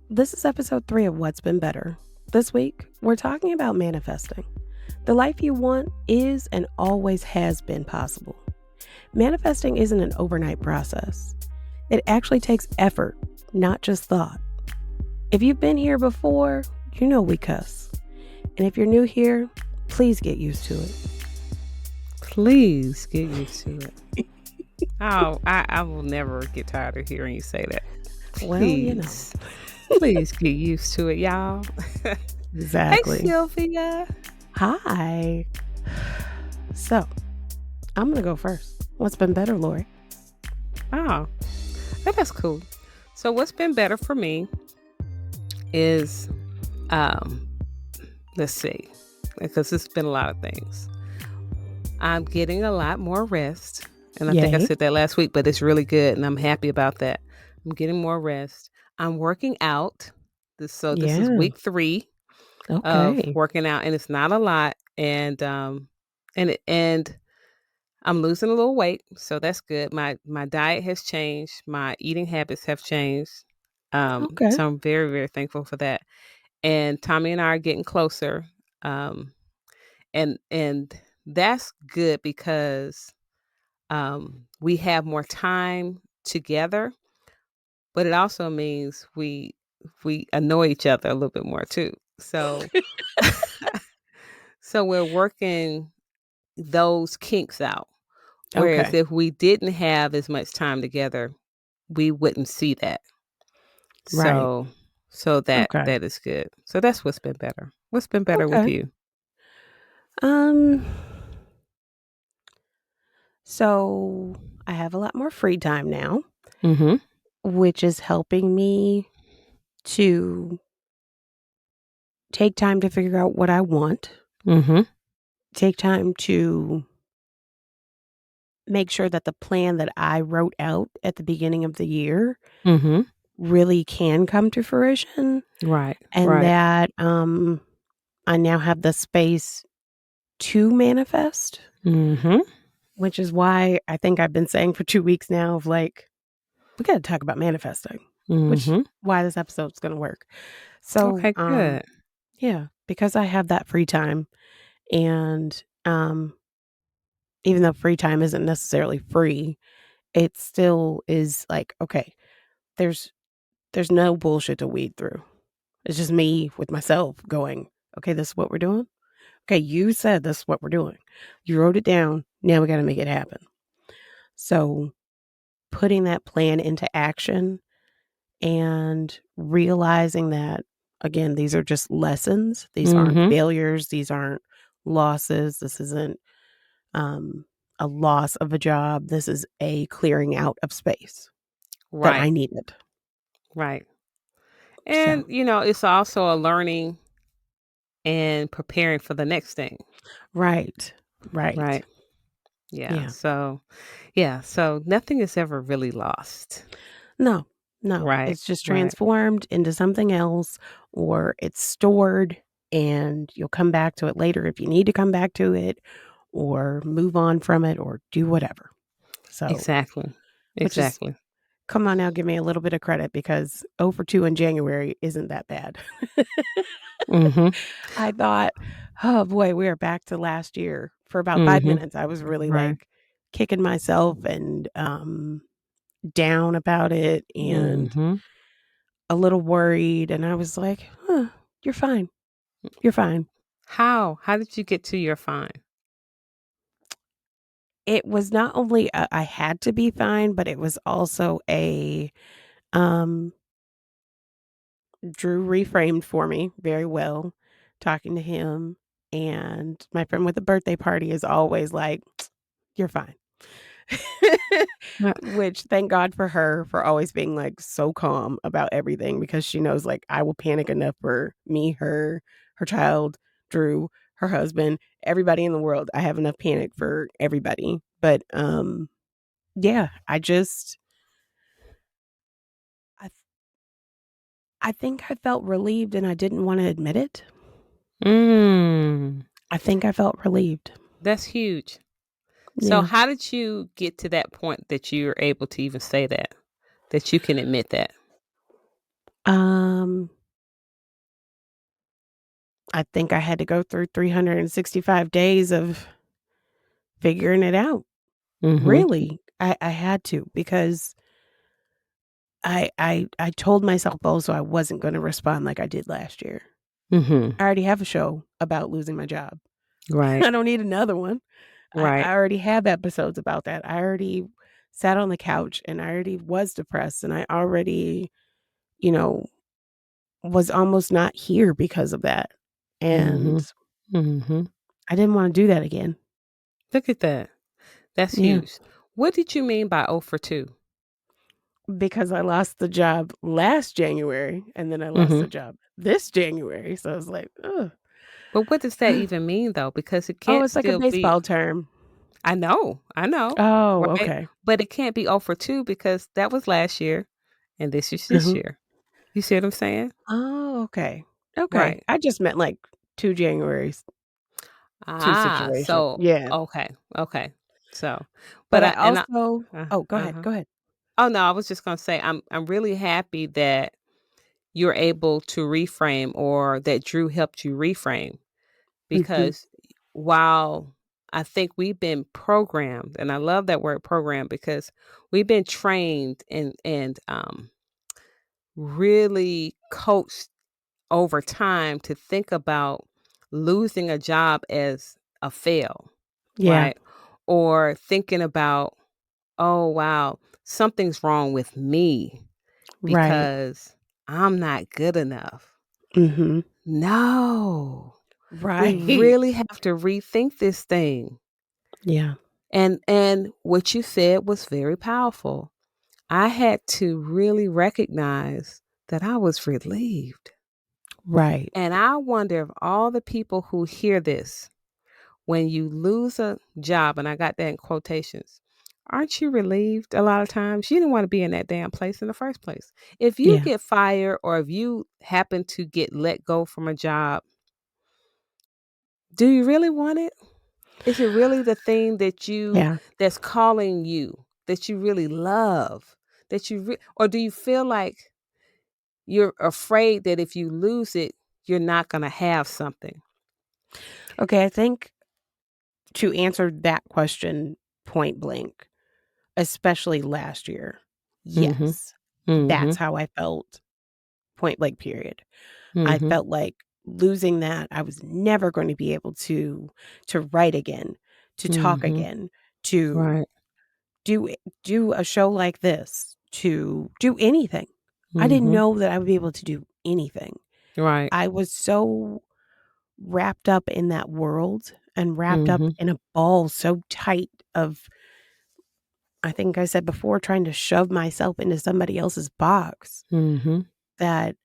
This is episode 3 of What's Been Better. This week, we're talking about manifesting. The life you want is and always has been possible. Manifesting isn't an overnight process. It actually takes effort, not just thought. If you've been here before, you know we cuss. And if you're new here, please get used to it. Please get used to it. Oh, I will never get tired of hearing you say that. Please, Well, you know. Please get used to it, y'all. Exactly. Hey, Sylvia. Hi. So, I'm going to go first. What's been better, Lori? Oh, that's cool. So what's been better for me is, let's see, because it's been a lot of things. I'm getting a lot more rest. And I think I said that last week, but it's really good. And I'm happy about that. I'm getting more rest. I'm working out. This is week 3 of working out, and it's not a lot. And I'm losing a little weight, so that's good. My diet has changed. My eating habits have changed. So I'm very, very thankful for that. And Tommy and I are getting closer. And that's good because we have more time together, but it also means we annoy each other a little bit more too. So so we're working those kinks out. Whereas if we didn't have as much time together, we wouldn't see that. So that is good. So that's what's been better. What's been better with you? So I have a lot more free time now, Mm-hmm. which is helping me to take time to figure out what I want. Mm-hmm. Take time to make sure that the plan that I wrote out at the beginning of the year really can come to fruition. Right. And that I now have the space to manifest. Mm-hmm. Which is why I think I've been saying for 2 weeks now of like, we got to talk about manifesting, which is why this episode's going to work. So, good. Yeah, because I have that free time, and even though free time isn't necessarily free, it still is like, okay, there's no bullshit to weed through. It's just me with myself going, okay, this is what we're doing. Okay, you said this is what we're doing. You wrote it down. Now we got to make it happen. So putting that plan into action and realizing that, again, these are just lessons. These aren't failures. These aren't losses. This isn't a loss of a job. This is a clearing out of space that I needed. Right. And, it's also a learning and preparing for the next thing. Right. Yeah. So nothing is ever really lost. No. Right. It's just transformed into something else, or it's stored and you'll come back to it later if you need to come back to it, or move on from it, or do whatever. So Exactly. Come on now, give me a little bit of credit, because 0 for 2 in January isn't that bad. I thought, oh boy, we are back to last year. For about 5 minutes, I was really like kicking myself and down about it and a little worried. And I was like, you're fine. You're fine. How did you get to you're fine? It was not only I had to be fine, but it was also a Drew reframed for me very well, talking to him. And my friend with the birthday party is always like, you're fine. Which, thank God for her for always being like so calm about everything, because she knows like I will panic enough for me, her child, Drew, her husband, everybody in the world. I have enough panic for everybody. But yeah, I think I felt relieved and I didn't want to admit it. I think I felt relieved. That's huge. So how did you get to that point that you're able to even say that you can admit that? Um, I think I had to go through 365 days of figuring it out. Mhm. Really, I had to because I told myself also I wasn't gonna respond like I did last year. Mhm. I already have a show about losing my job. Right. I don't need another one. I Right. already have episodes about that. I already sat on the couch and I already was depressed and I already, you know, was almost not here because of that. And Mhm. Mhm. I didn't wanna do that again. Look at that. That's Yeah, huge. What did you mean by 0 for 2? because I lost the job last January and then I lost the Mhm. job this January. So I was like, ugh. But what does that even mean though? Because it Oh, can't it's like a still be. baseball term. I know, Oh, right? okay. But it can't be 0 for 2 because that was last year and this is this Mhm. year. You see what I'm saying? Oh, okay. Okay. Right. I just meant like 2 Januaries, 2 situation. So Yeah. okay, okay. So, But but I I and I also oh, go ahead, uh-huh. go ahead. Oh, no, I was just gonna say I'm really happy that you're able to reframe or that Drew helped you reframe Mhm. because while I think we've been programmed, and I love that word program because we've been trained and really coached over time to think about losing a job as a fail, Yeah. right? Or thinking about, oh wow, something's wrong with me Right. because I'm not good enough. Mhm. No. We Right. really have to rethink this thing. Yeah. And what you said was very powerful. I had to really recognize that I was relieved. Right. And I wonder if all the people who hear this, when you lose a job, and I got that in quotations, aren't you relieved a lot of times? You didn't want to be in that damn place in the first place. If you Yeah. get fired or if you happen to get let go from a job, do you really want it? Is it really the thing that you Yeah. that's calling you, that you really love, or do you feel like you're afraid that if you lose it, you're not gonna have something? Okay, I think to answer that question point blank, especially last year, Mhm. yes, that's Mhm. how I felt, point blank period. I Mhm. felt like losing that, I was never going to be able to write again, to talk Mhm. again, to Right. do do a show like this, to do anything. I didn't Mhm. know that I would be able to do anything. Right. I was so wrapped up in that world and wrapped up Mhm. in a ball so tight of, I think I said before, trying to shove myself into somebody else's box Mhm. that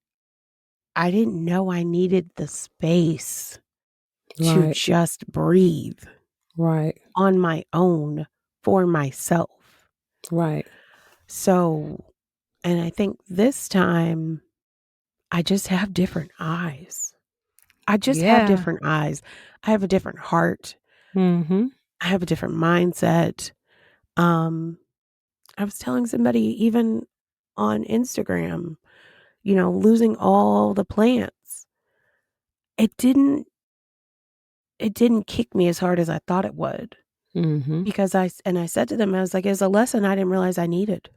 I didn't know I needed the space to Right. just breathe Right. on my own for myself. Right. So, and I think this time I just have different eyes. I just have Yeah. different eyes. I have a different heart. Mhm. I have a different mindset. Um, I was telling somebody even on Instagram, losing all the plants. It didn't it didn't kick me as hard as I thought it would Mhm. because I said to them, I was like, "It's a lesson I didn't realize I needed.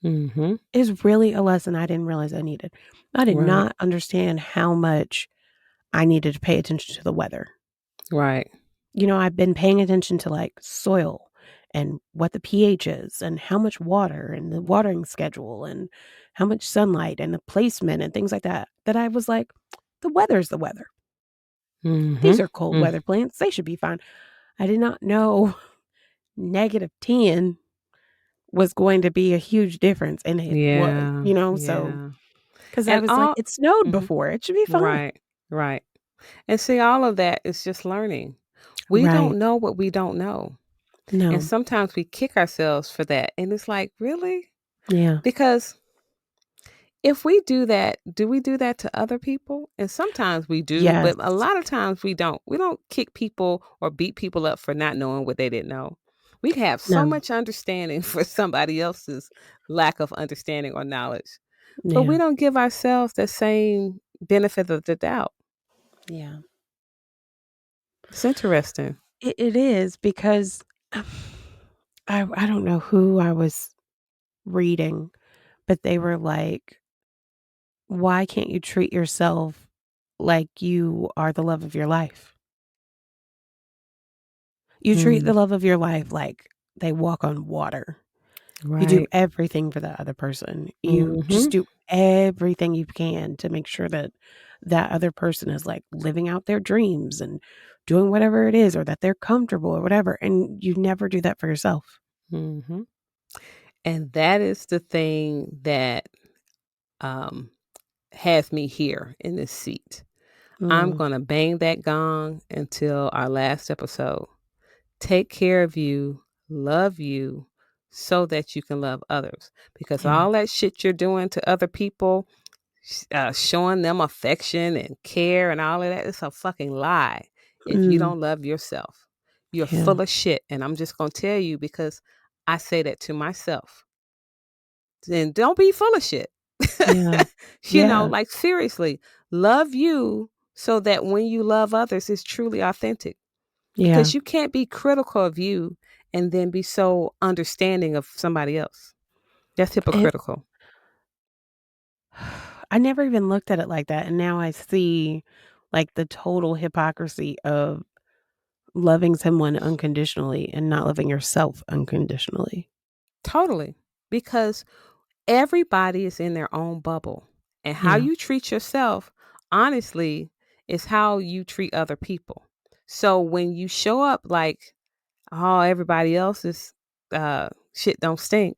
Mhm. It's really a lesson I didn't realize I needed." I did Right. not understand how much I needed to pay attention to the weather. Right. I've been paying attention to, like, soil and what the pH is and how much water and the watering schedule and how much sunlight and the placement and things like that, that I was like, "The weather's the weather. These Mhm. are cold Mm. weather plants. They should be fine." I did not know -10 was going to be a huge difference, and it was, Yeah. so Yeah. because I And was like, all "It snowed Mhm. before. It should be fine." Right. Right. And see, all of that is just learning. We Right. don't know what we don't know. And No. sometimes we kick ourselves for that. And it's like, really? Yeah. Because if we do that, do we do that to other people? And sometimes we do, Yes. but a lot of times we don't. We don't kick people or beat people up for not knowing what they didn't know. We have so No. much understanding for somebody else's lack of understanding or knowledge. but we Yeah. don't give ourselves the same benefit of the doubt. Yeah. It's interesting. It is because I don't know who I was reading, but they were like, "Why can't you treat yourself like you are the love of your life? You treat Mm, the love of your life like they walk on water. You do right. everything for that other person. You just Mhm. do everything you can to make sure that that other person is, like, living out their dreams and doing whatever it is or that they're comfortable or whatever, and you never do that for yourself." Mhm. And that is the thing that um has me here in this seat. I'm Mm, going to bang that gong until our last episode. Take care of you, love you, so that you can love others. Because yeah. all that shit you're doing to other people, showing them affection and care and all of that, it's a fucking lie if you Mm, don't love yourself. You're yeah. full of shit. And I'm just going to tell you because I say that to myself. Then don't be full of shit. Yeah. Yeah. Like seriously, love you so that when you love others, it's truly authentic. Yeah. Because you can't be critical of you and then be so understanding of somebody else. That's It hypocritical. I never even looked at it like that, and now I see, like, the total hypocrisy of loving someone unconditionally and not loving yourself unconditionally. Totally. Because everybody is in their own bubble. And how Yeah. you treat yourself, honestly, is how you treat other people. So when you show up like, oh, everybody else's shit don't stink,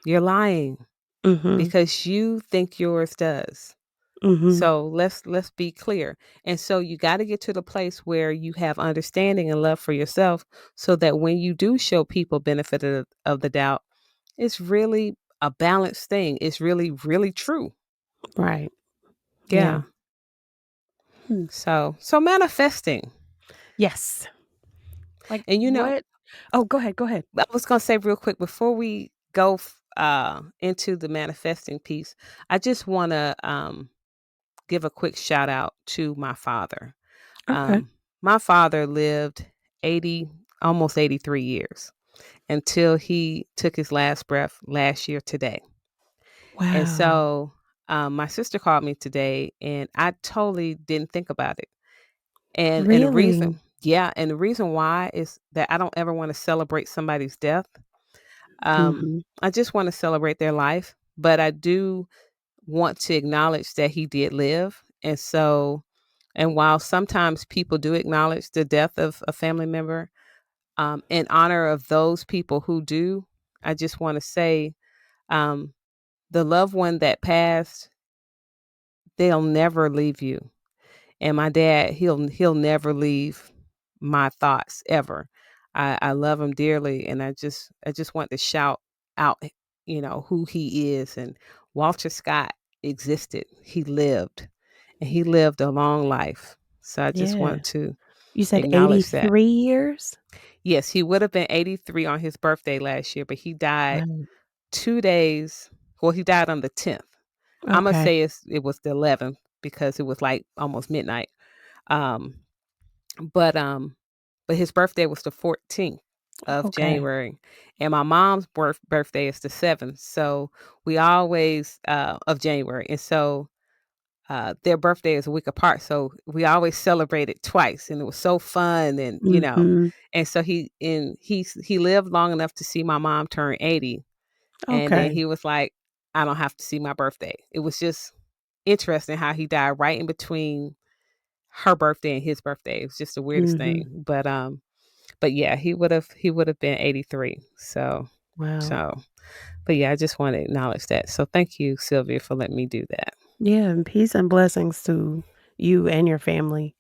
you're lying Mhm. because you think yours does. Mhm. So let's be clear. And so you got to get to the place where you have understanding and love for yourself so that when you do show people benefit of the doubt, it's really a balanced thing. It's really, really true. Right. Yeah. Yeah. Hmm. So manifesting. Yes. Like, And what Oh, go ahead, go ahead. I was gonna say real quick before we go into the manifesting piece, I just wanna give a quick shout out to my father. Okay. My father lived 80, almost 83 years until he took his last breath last year today. And Wow. so my sister called me today and I totally didn't think about it. And the reason, Really? yeah, and the reason why is that I don't ever want to celebrate somebody's death. Mhm. I just want to celebrate their life, but I do want to acknowledge that he did live. And so, and while sometimes people do acknowledge the death of a family member, in honor of those people who do, I just want to say um, the loved one that passed, they'll never leave you. And my dad, he'll never leave my thoughts ever. I love him dearly, and I just want to shout out, who he is. And Walter Scott existed. He lived, and he lived a long life. So I just Yeah. want to You said acknowledge that. 83 years? Yes, he would have been 83 on his birthday last year, but he died Right. 2 days. Well, he died on the 10th. I'm gonna Okay. say it was the 11th because it was like almost midnight. Um, but his birthday was the 14th of Okay. January, and my mom's birthday is the 7th. So we always of January, and so their birthday is a week apart. So we always celebrated twice, and it was so fun, and Mhm. and so he lived long enough to see my mom turn 80, and then Okay. he was like, I don't have to see my birthday. It was just interesting how he died right in between her birthday and his birthday. It was just the weirdest Mhm. thing. But yeah, he would have been 83. So Wow. so but yeah, I just want to acknowledge that. So thank you, Sylvia, for letting me do that. Yeah, and peace and blessings to you and your family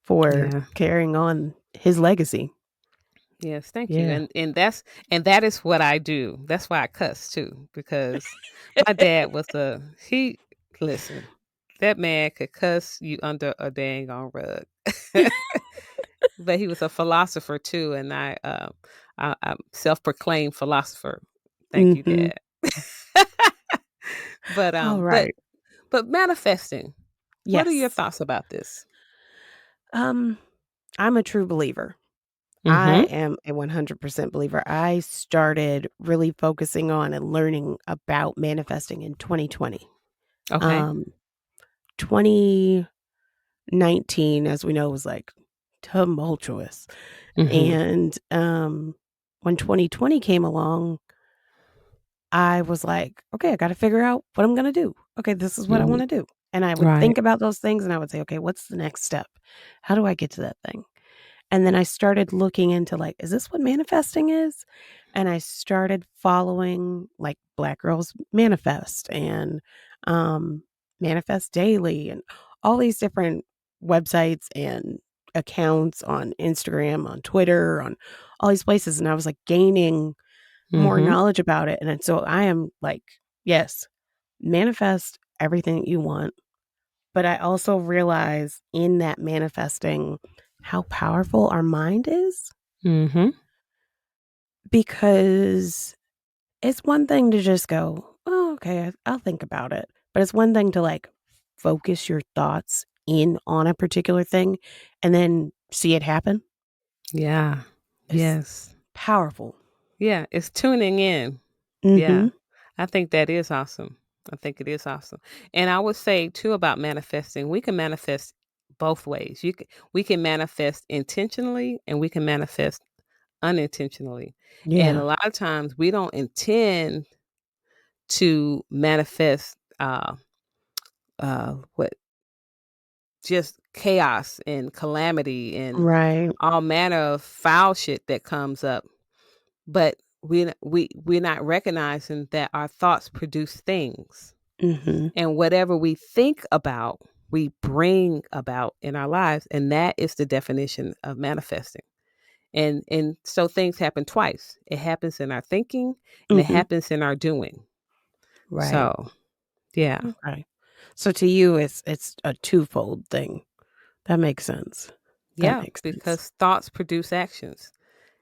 for Yeah. carrying on his legacy. Yes, thank you. Yeah. And that is what I do. That's why I cuss too, because my dad was a he listen, that man could cuss you under a dang on rug. But he was a philosopher too, and I'm self-proclaimed philosopher. Thank you, Mhm. Dad. But All um, but right. but manifesting. What are your Yes. thoughts about this? Um, I'm a true believer. I Mhm. am a 100% believer. I started really focusing on and learning about manifesting in 2020. Okay. Um, 2019, as we know, was like tumultuous. Mhm. And when 2020 came along, I was like, okay, I got to figure out what I'm going to do. Okay, this is what I Mhm. want to do. And I would Right. think about those things and I would say, okay, what's the next step? How do I get to that thing? And then I started looking into like, is this what manifesting is? And I started following like Black Girls Manifest and um, Manifest Daily and all these different websites and accounts on Instagram, on Twitter, on all these places. And I was like gaining more Mhm. knowledge about it. And so I am like, yes, manifest everything that you want. But I also realize in that manifesting how powerful our mind is Mhm. because it's one thing to just go, oh, okay, I'll think about it. But it's one thing to like focus your thoughts in on a particular thing and then see it happen. Yeah. It's Yes. powerful. Yeah, it's tuning in. Yeah. Mhm. I think that is awesome. I think it is awesome. And I would say too about manifesting, we can manifest both ways. We can manifest intentionally and we can manifest unintentionally. And a Yeah. lot of times we don't intend to manifest what just chaos and calamity and Right. all manner of foul shit that comes up. But we're not recognizing that our thoughts produce things. Mhm. And whatever we think about, we bring about in our lives. And that is the definition of manifesting. And so things happen twice. It happens in our thinking and it Mhm. happens in our doing. Right. So yeah. Okay. So to you it's a twofold thing. That makes sense. That Yeah. makes sense. Because thoughts produce actions.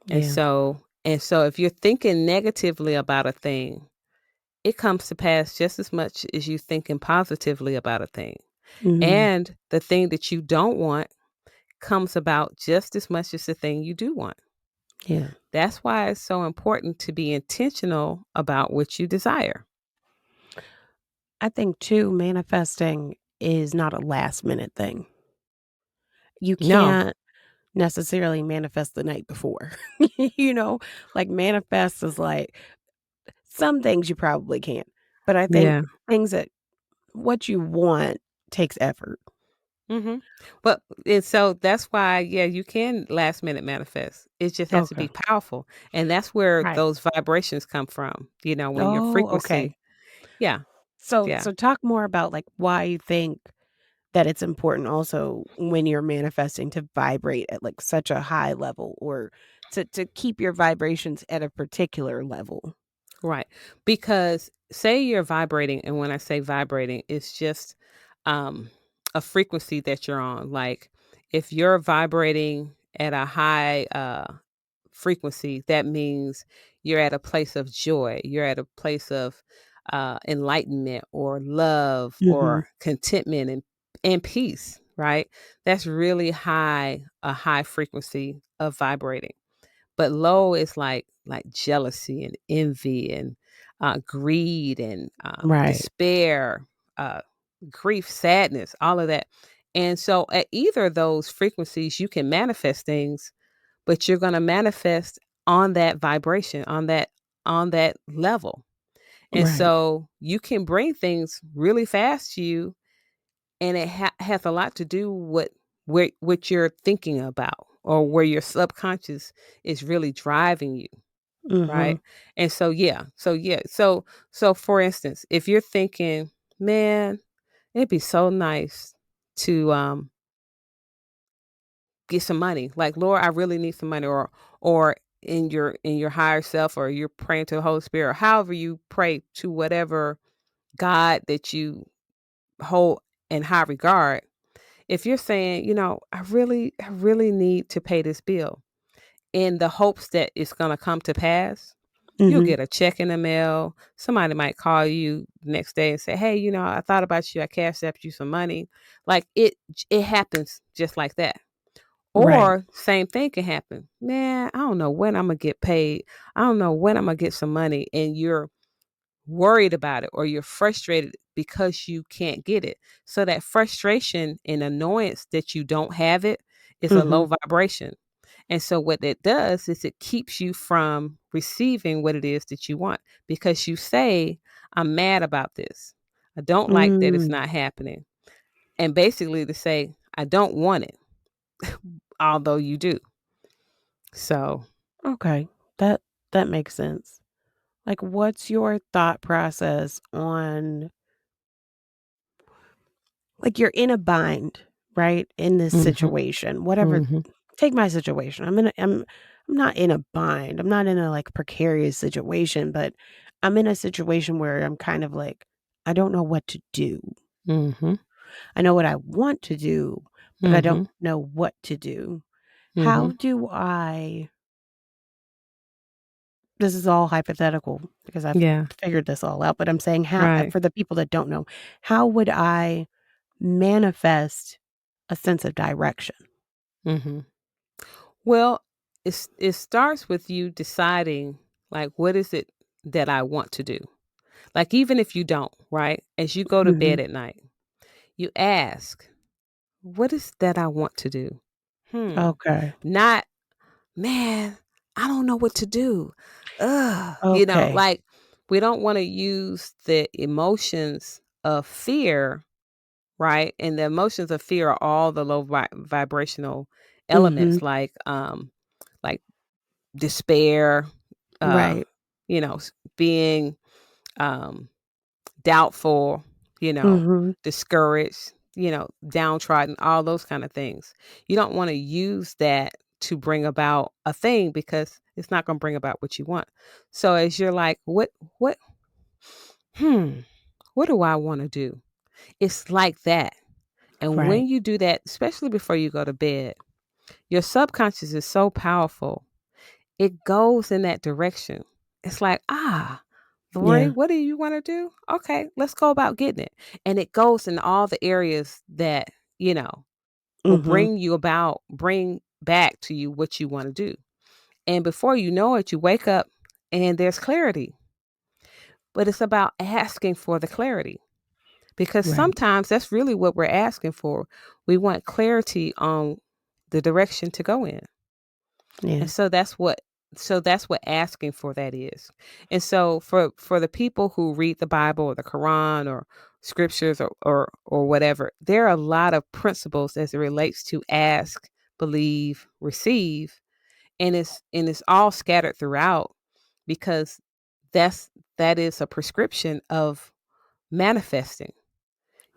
And Yeah. so if you're thinking negatively about a thing, it comes to pass just as much as you thinking positively about a thing. Mhm. And the thing that you don't want comes about just as much as the thing you do want. Yeah. That's why it's so important to be intentional about what you desire. I think too, manifesting is not a last minute thing. You No. can't necessarily manifest the night before. you know, like manifest is like some things you probably can't. But I Yeah. think things that what you want takes effort. Mhm. But and so that's why, yeah, you can last minute manifest. It just has to Okay. be powerful. And that's where Right. those vibrations come from, when your Oh, okay. frequency. Yeah. So Yeah. talk more about like why you think that it's important also when you're manifesting to vibrate at like such a high level or to keep your vibrations at a particular level. Right. Because say you're vibrating, and when I say vibrating, it's just um a frequency that you're on. Like if you're vibrating at a high frequency, that means you're at a place of joy. You're at a place of enlightenment or love Mhm. or contentment and peace, right? That's really a high frequency of vibrating. But low is like jealousy and envy and greed and Right. despair, uh, grief, sadness, all of that. And so at either of those frequencies, you can manifest things, but you're going to manifest on that vibration, on that level. And Right. so you can bring things really fast to you, and it has a lot to do with what you're thinking about or where your subconscious is really driving you, Mhm. right? And so so for instance, if you're thinking, man, it'd be so nice to get some money, like, Lord, I really need some money, or in your higher self, or you're praying to the Holy Spirit, or however you pray to whatever God that you hold in high regard. If you're saying, I really need to pay this bill in the hopes that it's going to come to pass, You'll Mhm. get a check in the mail. Somebody might call you the next day and say, "Hey, I thought about you. I cashed out you some money." Like it happens just like that. Right. Or same thing can happen. Man, I don't know when I'm gonna get paid. I don't know when I'm gonna get some money, and you're worried about it or you're frustrated because you can't get it. So that frustration and annoyance that you don't have it is a low Mhm. vibration. And so what that does is it keeps you from receiving what it is that you want because you say, I'm mad about this. I don't like that it's Mm. not happening. And basically to say, I don't want it, although you do. So, Okay. That that makes sense. Like, what's your thought process on like, you're in a bind, right, in this mhm, situation, whatever. mhm, Take my situation. I'm not in a bind. I'm not in a, like, precarious situation, but I'm in a situation where I'm kind of like, I don't know what to do. mhm, I know what I want to do, but I don't mhm, know what to do. How mhm. do I this is all hypothetical because I've Yeah, figured this all out, but I'm saying how right. for the people that don't know, how would I manifest a sense of direction? Mhm. Well, it starts with you deciding like what is it that I want to do. Like even if you don't, right? As you go to bed Mhm. at night, you ask, what is that I want to do? Hmm. Okay. Not, man, I don't know what to do. Ugh. Okay. Like we don't want to use the emotions of fear, right? And the emotions of fear are all the low vibrational Mhm. elements like despair, uh, Right. being um, doubtful, Mhm. discouraged, downtrodden, all those kind of things. You don't want to use that to bring about a thing because it's not going to bring about what you want. So as you're like, what, hmm, what do I want to do? It's like that. And Right. when you do that, especially before you go to bed, your subconscious is so powerful. It goes in that direction. It's like, Lori, Yeah. what do you want to do? Okay, let's go about getting it. And it goes in all the areas that, you know, will Mhm. bring back to you what you want to do. And before you know it, you wake up and there's clarity. But it's about asking for the clarity because Right. sometimes that's really what we're asking for. We want clarity on the direction to go in. Yeah. And so that's what asking for that is. And so for the people who read the Bible or the Quran or scriptures or whatever, there are a lot of principles as it relates to ask, believe, receive, and it's all scattered throughout because that is a prescription of manifesting.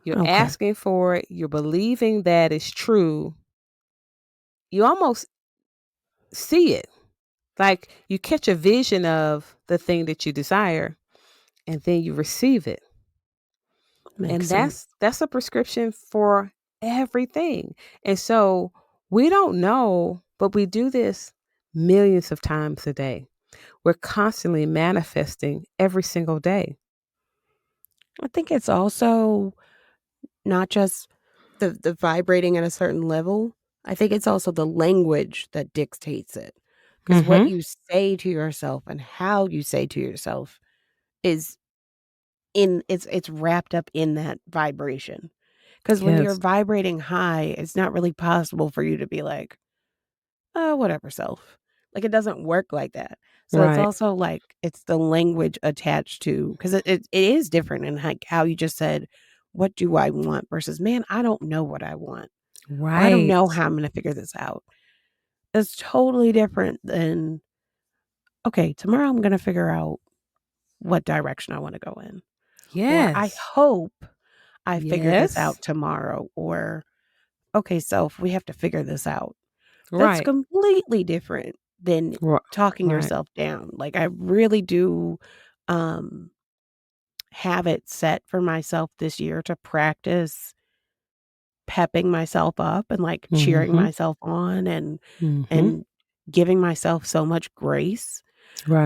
You're Okay. asking for it, you're believing that it's true. You almost see it. Like you catch a vision of the thing that you desire and then you receive it. Makes And sense. that's a prescription for everything. And so we don't know, but we do this millions of times a day. We're constantly manifesting every single day. I think it's also not just the vibrating at a certain level. I think it's also the language that dictates it. Because what Mhm. you say to yourself and how you say to yourself is in it's wrapped up in that vibration. Because when you're Yes. vibrating high, it's not really possible for you to be like, "Oh, whatever, self." Like, it doesn't work like that. So it's Right. also, like, it's the language attached to 'cause it is different in, like, how you just said, "What do I want?" versus, "Man, I don't know what I want," or, "I don't Right. know how I'm gonna figure this out." It's totally different than, "Okay, tomorrow I'm gonna figure out what direction I wanna go in," or, "I Yes. hope I figure this Yes. out tomorrow," or, "Okay, self, we have to figure this out." That's Right. completely different than Ri- talking Right. yourself down. Like, I really do, um, have it set for myself this year to practice pepping myself up and, like, cheering Mhm. myself on Mhm. and giving myself so much grace.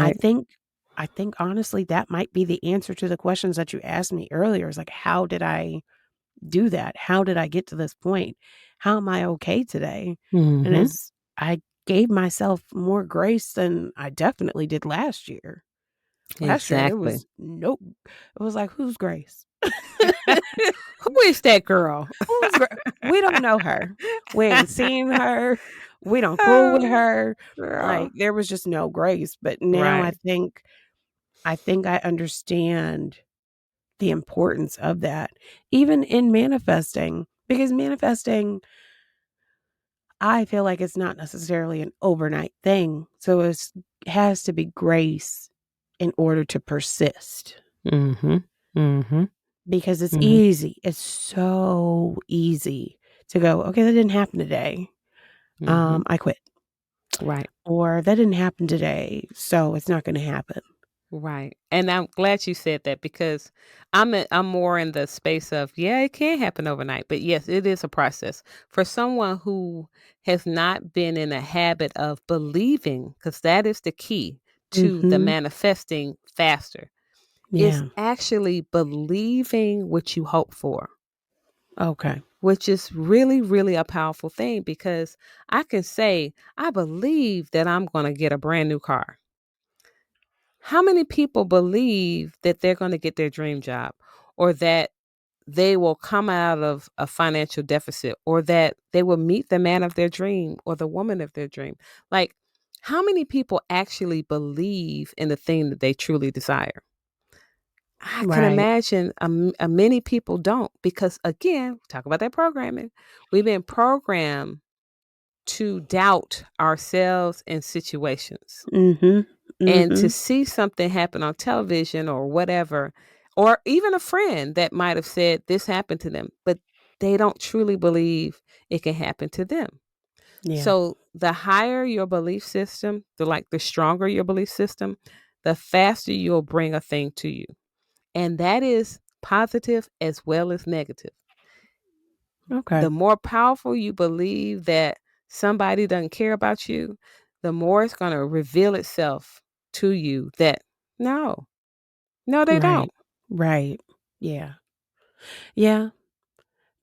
I Right. think I think honestly that might be the answer to the questions that you asked me earlier. Is like, how did I do that? How did I get to this point? How am I okay today? And Mhm. as I gave myself more grace than I definitely did last year. Last year, it Exactly. was nope. It was like, who's Grace? Who is that girl? Who's Grace? We don't know her. We ain't seen her. We don't fool with Oh, her. girl. Like there was just no grace. But now Right. I think I understand the importance of that, even in manifesting, because manifesting, I feel like it's not necessarily an overnight thing. So it has to be grace in order to persist Mhm. Mhm. because it's Mhm. easy. It's so easy to go, okay, that didn't happen today. Mhm. I quit. Right. Or that didn't happen today. So it's not going to happen. Right. And I'm glad you said that because I'm more in the space of, yeah, it can happen overnight, but yes, it is a process. For someone who has not been in a habit of believing, because that is the key to the Mm-hmm. manifesting faster, is Yeah. actually believing what you hope for, Okay. which is really, really a powerful thing because I can say, I believe that I'm going to get a brand new car. How many people believe that they're going to get their dream job or that they will come out of a financial deficit or that they will meet the man of their dream or the woman of their dream? Like, how many people actually believe in the thing that they truly desire? I can Right. imagine many people don't because, again, talk about that programming. We've been programmed to doubt ourselves in situations Mm-hmm. and to Mm-hmm. see something happen on television or whatever, or even a friend that might have said this happened to them, but they don't truly believe it can happen to them. Yeah. So the higher your belief system, the stronger your belief system, the faster you'll bring a thing to you. And that is positive as well as negative. Okay. The more powerful you believe that somebody doesn't care about you, the more it's going to reveal itself to you that no, no, they don't. Right. Right. Yeah. Yeah.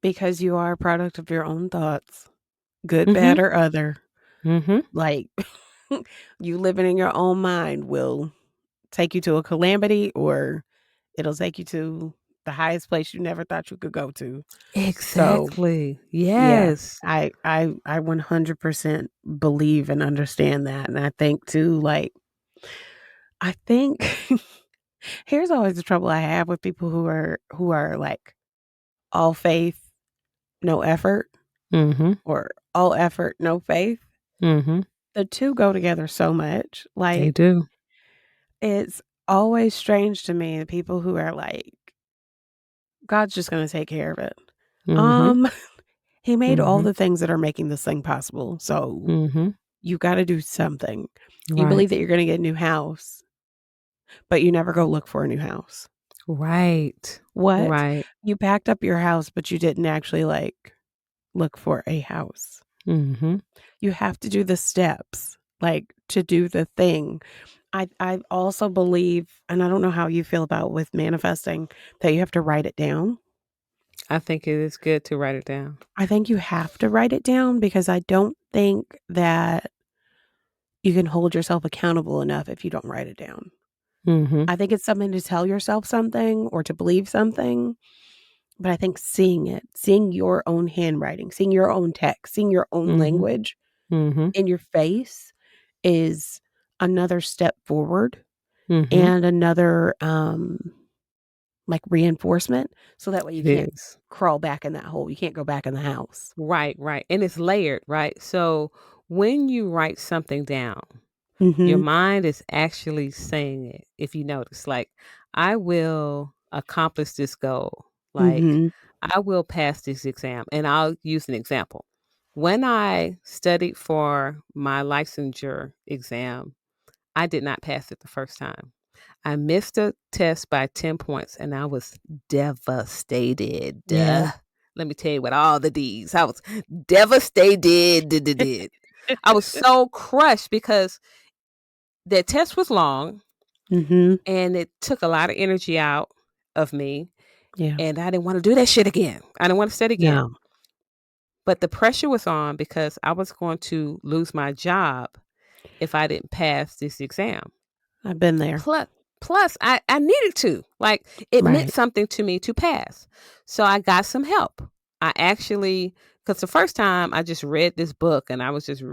Because you are a product of your own thoughts, good, Mhm. bad, or other. Mhm. Like you living in your own mind will take you to a calamity or it'll take you to the highest place you never thought you could go to. So Exactly. yeah, Yes. I 100% believe and understand that. And I think too, like I think here's always the trouble I have with people who are like all faith, no effort, Mhm. or all effort, no faith. Mhm. The 2 go together so much. They Like, do. it's always strange to me, the people who are like, "God's just gonna take care of it." Mhm. Um, he made all Mhm. the things that are making this thing possible, so Mhm. you gotta do something. You Right. believe that you're gonna get a new house, but you never go look for a new house. Right. What? Right. You packed up your house, but you didn't actually, like, look for a house. Mhm. You have to do the steps, like, to do the thing. I also believe, and I don't know how you feel about with manifesting, that you have to write it down. I think it is good to write it down. I think you have to write it down because I don't think that you can hold yourself accountable enough if you don't write it down. Mhm. I think it's something to tell yourself something or to believe something, but I think seeing it, seeing your own handwriting, seeing your own text, seeing your own Mhm. language Mhm. in your face is another step forward Mhm. and another like reinforcement, so that way you It can't is. crawl back in that hole. You can't go back in the house. Right, right. And it's layered, right? So when you write something down, your Mhm. mind is actually saying it. If you notice, like, I will accomplish this goal. Like, Mhm. I will pass this exam. And I'll use an example. When I studied for my licensure exam, I did not pass it the first time. I missed a test by 10 points and I was devastated. Yeah. Let me tell you what all the D's. I was devastated. I was so crushed because the test was long. Mhm. And it took a lot of energy out of me, Yeah. and I didn't want to do that shit again. I didn't want to study again. No. But the pressure was on because I was going to lose my job if I didn't pass this exam. I've been there. Plus, plus, I needed to. Like, it meant Right. something to me to pass. So I got some help. I actually, because the first time I just read this book and I was just,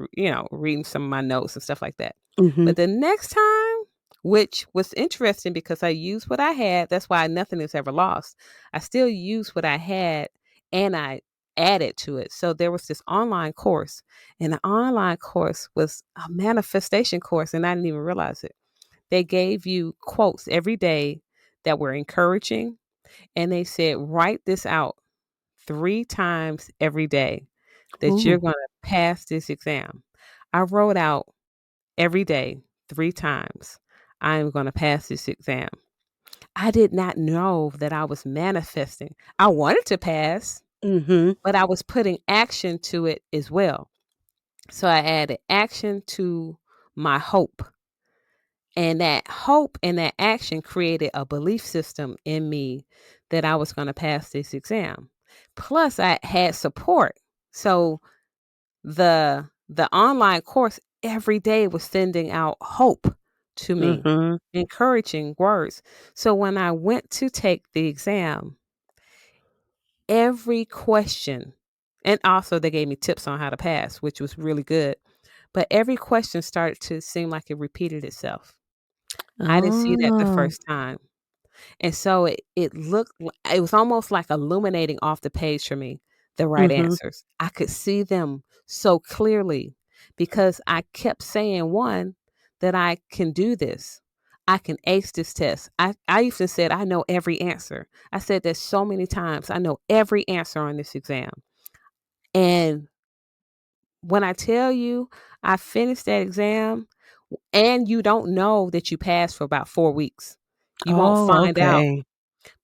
reading some of my notes and stuff like that. Mhm. But the next time, which was interesting because I used what I had, that's why nothing is ever lost. I still used what I had and I added to it. So there was this online course, and the online course was a manifestation course, and I didn't even realize it. They gave you quotes every day that were encouraging, and they said, write this out 3 times every day that you're Ooh. going to pass this exam. I wrote out every day 3 times, I am going to pass this exam. I did not know that I was manifesting. I wanted to pass, Mhm. but I was putting action to it as well. So I added action to my hope. And that hope and that action created a belief system in me that I was going to pass this exam. Plus, I had support. So the online course every day was sending out hope to me, Mhm. encouraging words. So when I went to take the exam, every question, and also they gave me tips on how to pass, which was really good. But every question started to seem like it repeated itself. I didn't see that the Oh. first time. And so it looked it was almost like illuminating off the page for me, the right Mhm. answers. I could see them so clearly because I kept saying, one, that I can do this. I can ace this test. I even said, I know every answer. I said that so many times. I know every answer on this exam. And when I tell you I finished that exam and you don't know that you passed for about 4 weeks, you won't Oh, find out. okay.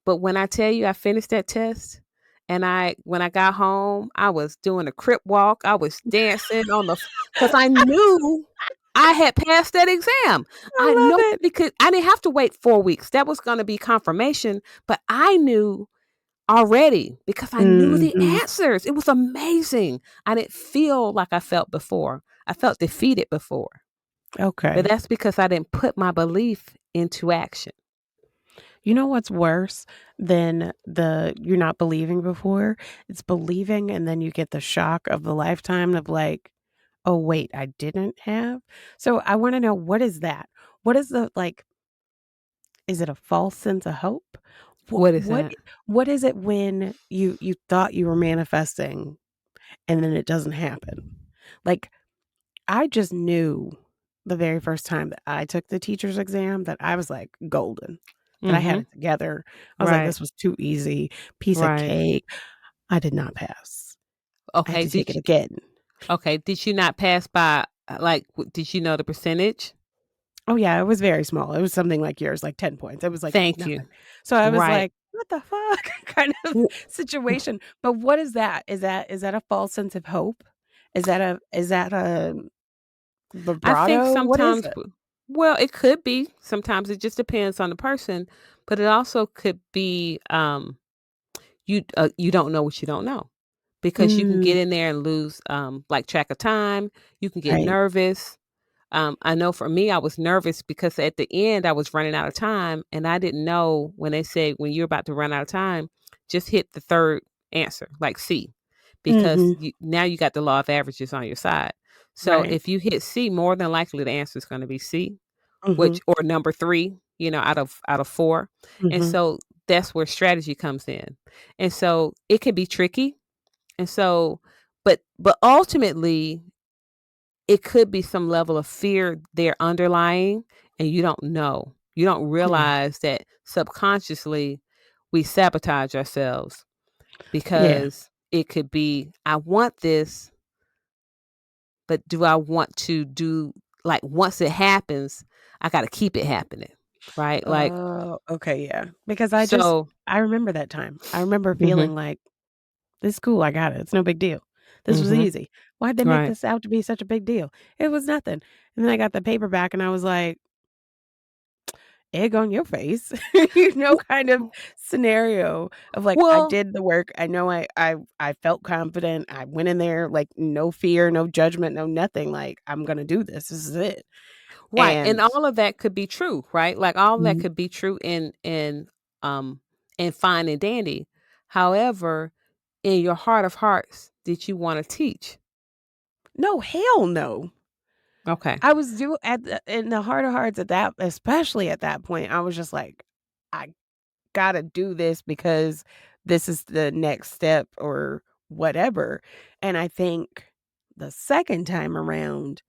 But when I tell you I finished that test and when I got home, I was doing a crip walk. I was dancing on the because I knew I had passed that exam. I I know love it. because I didn't have to wait 4 weeks. That was going to be confirmation, but I knew already because I knew the Mhm. answers. It was amazing. I didn't feel like I felt before. I felt defeated before, but Okay. that's because I didn't put my belief into action. You know what's worse than the you're not believing before? It's believing and then you get the shock of the lifetime of like, "Oh, wait, I didn't have?" So I wanna know, what is that? What is the like, is it a false sense of hope? What What is what that? what is it when you thought you were manifesting and then it doesn't happen? Like, I just knew the very first time that I took the teacher's exam that I was, like, golden, that I had Mhm. it together. I was like, Right. "This was too easy, piece of Right. cake." I did not pass. I had Okay, to take it again. did you not pass by, did you know the percentage? Oh, yeah, it was very small. It was something like yours, like 10 points. It was like Thank you. nothing. So I was Right. like, "What the fuck?" kind of W w situation. But what is that? Is that a false sense of hope? Is that a I think vibrato? What is sometimes it? well, it could be. Sometimes it just depends on the person, but it also could be, you don't know what you don't know, because you can Mm, get in there and lose, like, track of time, you can get right. nervous. I know for me, I was nervous because at the end I was running out of time and I didn't know when they said, when you're about to run out of time, just hit the third answer, like C, because Mhm. now you got the law of averages on your side. So Right. if you hit C, more than likely the answer is going to be C, Mhm. which or number three, out of four. And Mhm. so that's where strategy comes in. And so it can be tricky. And so, but ultimately it could be some level of fear there underlying, and you don't know. You don't Yeah. realize that subconsciously we sabotage ourselves Yeah. because it could be, I want this, but do I want to do, like, once it happens, I got to keep it happening. Right? Like, Oh, okay, yeah. Because so, I remember that time. I remember mhm, feeling like, "This is cool, I got it. It's no big deal. This was mhm, easy. Why'd they make right. this out to be such a big deal? It was nothing." And then I got the paper back and I was like, egg on your face, kind of scenario of like, I Well, did the work. I know I felt confident. I went in there like no fear, no judgment, no nothing. Like, I'm gonna do this. This is it. right, and And all of that could be true, right? Like, all that Mhm. could be true um, in fine and dandy. However, in your heart of hearts, did you wanna teach? No, hell no. Okay. I was do at the in the heart of hearts at that especially at that point, I was just like, I gotta do this because this is the next step or whatever. And I think the second time around,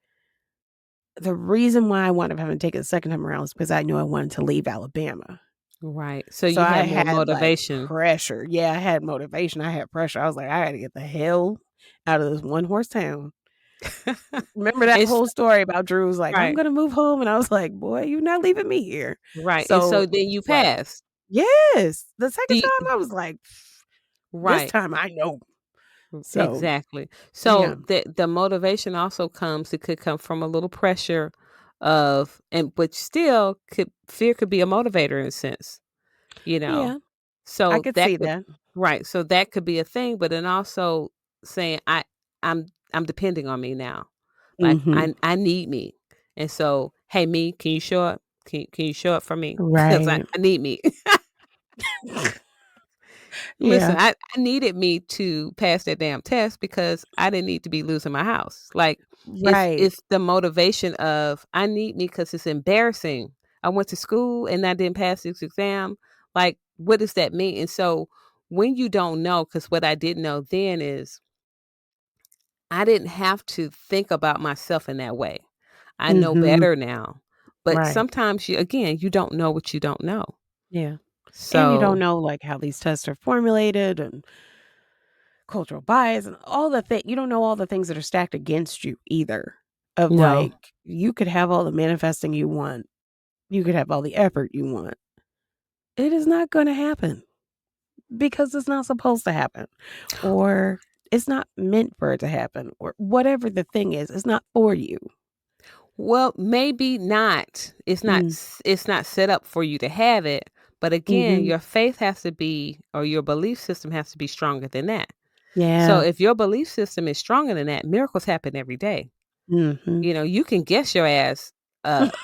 the reason why I wound up having to take it the second time around is because I knew I wanted to leave Alabama. Right, so So you I had more had like motivation. pressure. Yeah, I had motivation. I had pressure. I was like, I gotta get the hell out of this one horse town. Remember that It's whole story about Drew's like, I'm right, gonna move home. And I was like, boy, you're not leaving me here. right, and So so then you it's like, passed. yes. The Do second you time I was like, this right. time I know. So Exactly. yeah. So the motivation also comes it could come from a little pressure of and but still could fear could be a motivator in a sense, you know. Yeah. I So could that see could that. right. So that could be a thing, but then also saying I'm depending on me now. Like Mhm. I need me. And so, hey me, can you show up? Can you show up for me? Because Right. I need me. Listen, Yeah. I needed me to pass that damn test because I didn't need to be losing my house. Like Right. it's the motivation of I need me because it's embarrassing. I went to school and I didn't pass this exam. Like, what does that mean? And so when you don't know, because what I didn't know then is I didn't have to think about myself in that way. I know Mhm. better now. But Right. sometimes you again, you don't know what you don't know. Yeah. And you don't So know like how these tests are formulated and cultural bias and all the you don't know all the things that are stacked against you either. Of no. like, you could have all the manifesting you want. You could have all the effort you want. It is not gonna happen because it's not supposed to happen. Or it's not meant for it to happen. Or whatever the thing is, it's not for you. Well, maybe not. Mm. It's not set up for you to have it, but again, Mhm. your faith has to be or your belief system has to be stronger than that. So Yeah. if your belief system is stronger than that, miracles happen every day. Mhm. You know, you can guess your ass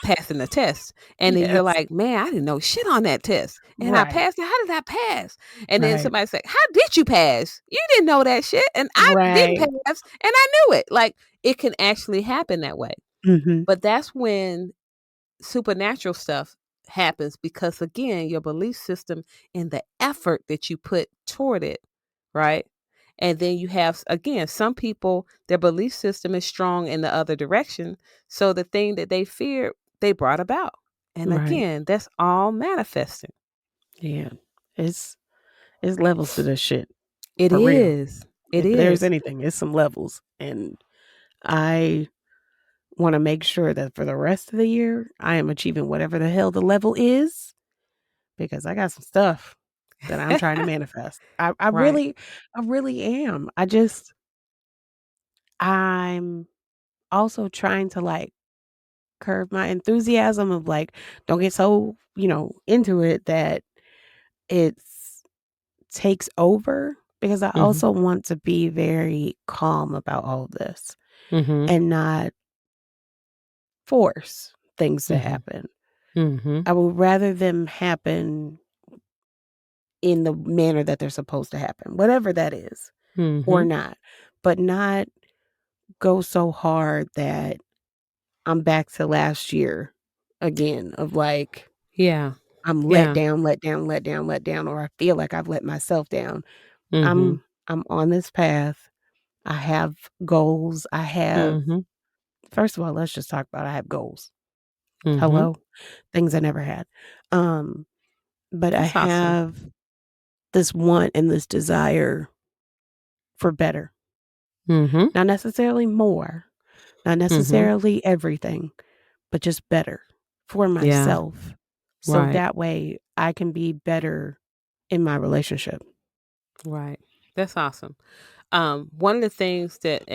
passing the test and then you're Yes. like, "Man, I didn't know shit on that test and I Right. passed it. How did I pass?" And then Right. somebody say, "How did you pass? You didn't know that shit and I didn't Right. pass and I knew it." Like it can actually happen that way. Mhm. But that's when supernatural stuff happens because again your belief system and the effort that you put toward it, right? And then you have again some people their belief system is strong in the other direction, so the thing that they feared they brought about, and Right. again that's all manifesting. Yeah. It's it's levels to this shit. It For real. is, it If there's is. anything, it's some levels. And I wanna make sure that for the rest of the year, I am achieving whatever the hell the level is, because I got some stuff that I'm trying to manifest. Right. I really am. I'm also trying to, like, curb my enthusiasm of, like, don't get so, into it that it's takes over, because I Mhm. also want to be very calm about all of this Mhm. and not force things to Mhm. happen. Mhm. I would rather them happen in the manner that they're supposed to happen, whatever that is, or Mhm. not, but not go so hard that I'm back to last year again of like, Yeah. I'm let Yeah. down, let down, let down, let down, or I feel like I've let myself down. Mhm. I'm on this path. I have goals. I have Mhm. First of all, let's just talk about I have goals. Mhm. Hello? Things I never had. Um, but I That's awesome. have this want and this desire for better. Mhm. Not necessarily more, not Mhm. necessarily everything, but just better for Yeah. myself. So Right. that way I can be better in my relationship. Right. That's awesome. One of the things that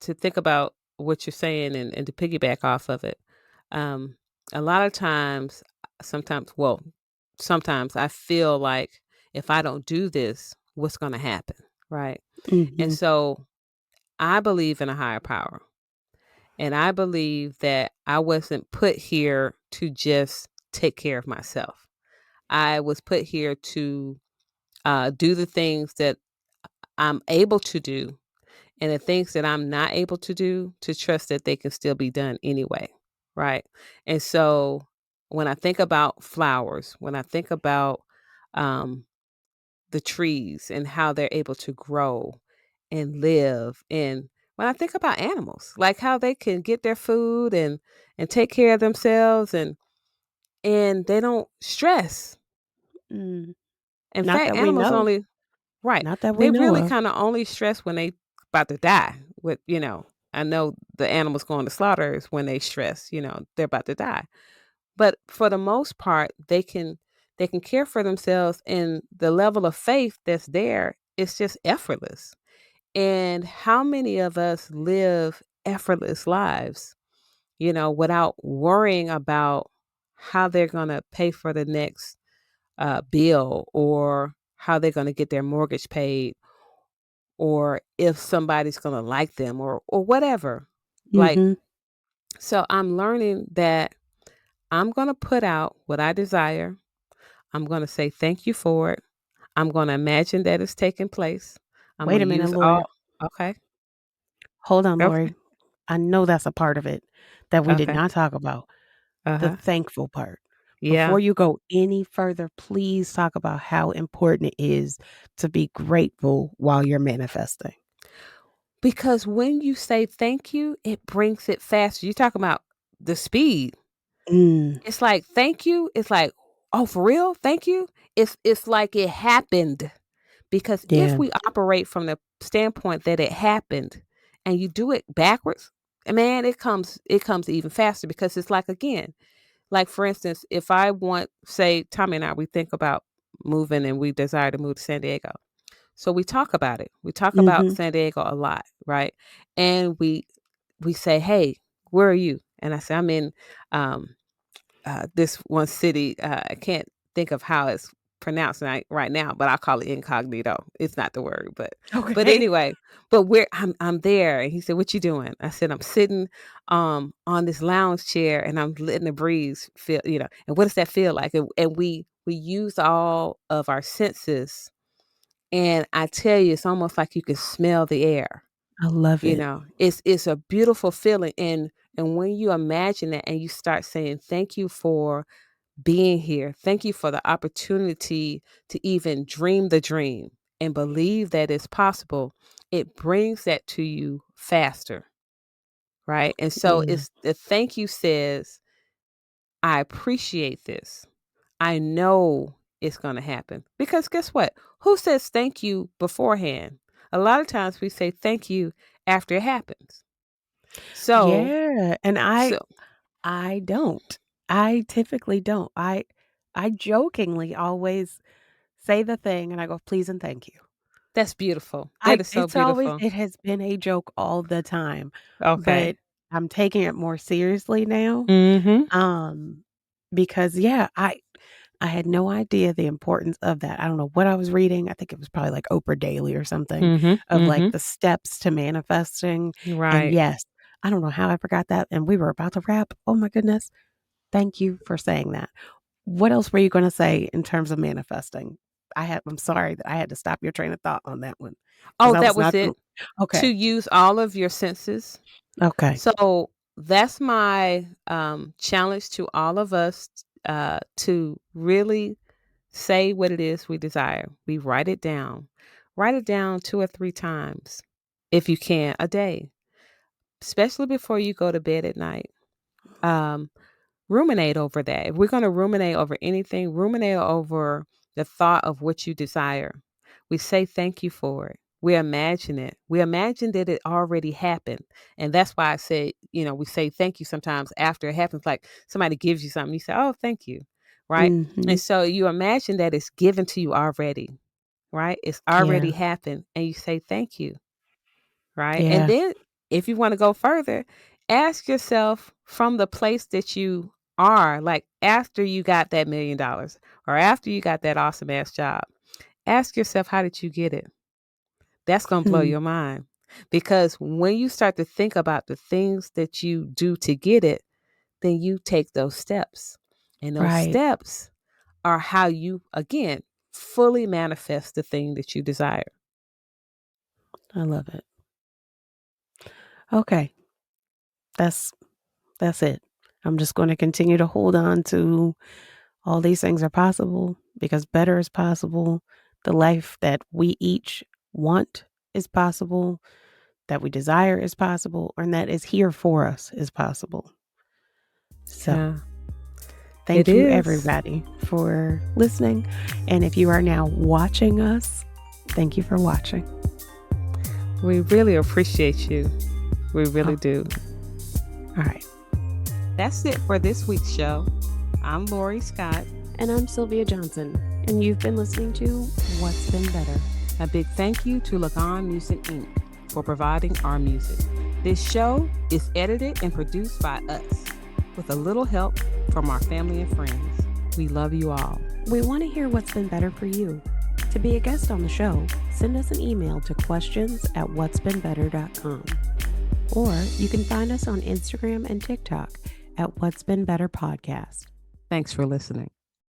to think about what you're saying and to piggyback off of it, um, a lot of times sometimes I feel like if I don't do this, what's going to happen? Right. And Mhm. so I believe in a higher power. And I believe that I wasn't put here to just take care of myself. I was put here to do the things that I'm able to do, and the things that I'm not able to do, to trust that they can still be done anyway. Right. And so when I think about flowers, when I think about um, the trees and how they're able to grow and live, and when I think about animals, like how they can get their food and take care of themselves, and they don't stress. Mm. In Not fact, that we animals know. only right. Not that we They know really of. kind of only stress when they about to die. I know the animals going to slaughter is when they stress, they're about to die. But for the most part, they can care for themselves, and the level of faith that's there is just effortless. And how many of us live effortless lives, without worrying about how they're going to pay for the next bill, or how they're going to get their mortgage paid, or if somebody's going to like them, or whatever. Like, Mhm. so I'm learning that I'm going to put out what I desire. I'm going to say thank you for it. I'm going to imagine that it's taking place. I'm Wait going a to minute, use all. Lori. Okay. Hold on, Okay. Lori. I know that's a part of it that we did Okay. not talk about, the Uh-huh. thankful part. Yeah. Before you go any further, please talk about how important it is to be grateful while you're manifesting. Because when you say thank you, it brings it faster. You talking about the speed. Mm. It's like thank you. It's like, oh, for real? Thank you. It's like it happened. Because if Yeah. we operate from the standpoint that it happened, and you do it backwards, man, it comes even faster, because it's like, again, like, for instance, if I want, say, Tommy and I, we think about moving, and we desire to move to San Diego. So we talk about it. We talk about Mhm. San Diego a lot, right? And we say, "Hey, where are you?" And I say, "I'm in um, this one city. I can't think of how it's pronounced right now, but I call it incognito. It's not the word, but Okay. anyway, but where I'm there." And he said, "What you doing?" I said, "I'm sitting on this lounge chair, and I'm letting the breeze feel, and what does that feel like?" And we use all of our senses, and I tell you, it's almost like you can smell the air. I love it. It's a beautiful feeling, and when you imagine that, and you start saying thank you for being here. Thank you for the opportunity to even dream the dream and believe that it's possible. It brings that to you faster, right? And so Yeah. it's the thank you says, I appreciate this. I know it's going to happen. Because guess what? Who says thank you beforehand? A lot of times we say thank you after it happens. So, Yeah, and so I don't. I typically don't. I jokingly always say the thing and I go, "Please and thank you." that's beautiful. That is so beautiful. It has been a joke all the time, Okay. but I'm taking it more seriously now, Mhm. um, because, yeah, I had no idea the importance of that. I don't know what I was reading. I think it was probably like Oprah Daily or something, Mhm. of like Mhm. the steps to manifesting. And Right. yes, I don't know how I forgot that. And we were about to wrap. Oh my goodness. Thank you for saying that. What else were you going to say in terms of manifesting? I'm sorry that I had to stop your train of thought on that one because Oh, I that was was not it. going to. To Okay. use all of your senses. Okay. So that's my challenge to all of us, to really say what it is we desire. We write it down. Write it down 2 or 3 times, if you can, a day, especially before you go to bed at night. Um, Ruminate over that. If we're going to ruminate over anything, ruminate over the thought of what you desire. We say thank you for it. We imagine it. We imagine that it already happened. And that's why I say, we say thank you sometimes after it happens. Like somebody gives you something, you say, oh, thank you. Right. And Mhm. so you imagine that it's given to you already. Right. It's already Yeah. happened. And you say thank you. Right. And Yeah. then if you want to go further, ask yourself from the place that you Or like after you got that $1 million or after you got that awesome ass job, ask yourself, how did you get it? That's going to blow Hmm. your mind, because when you start to think about the things that you do to get it, then you take those steps. And those Right. steps are how you, again, fully manifest the thing that you desire. I love it. Okay. That's it. I'm just going to continue to hold on to all these things are possible because better is possible. The life that we each want is possible, that we desire is possible, and that is here for us is possible. So, Yeah, it thank you is. everybody for listening. And if you are now watching us, thank you for watching. We really appreciate you. We really Oh, do. all right. That's it for this week's show. I'm Lori Scott. And I'm Sylvia Johnson. And you've been listening to What's Been Better. A big thank you to Lagan Music Inc. for providing our music. This show is edited and produced by us with a little help from our family and friends. We love you all. We want to hear what's been better for you. To be a guest on the show, send us an email to questions@whatsbeenbetter.com. Or you can find us on Instagram and TikTok at What's Been Better Podcast. Thanks for listening.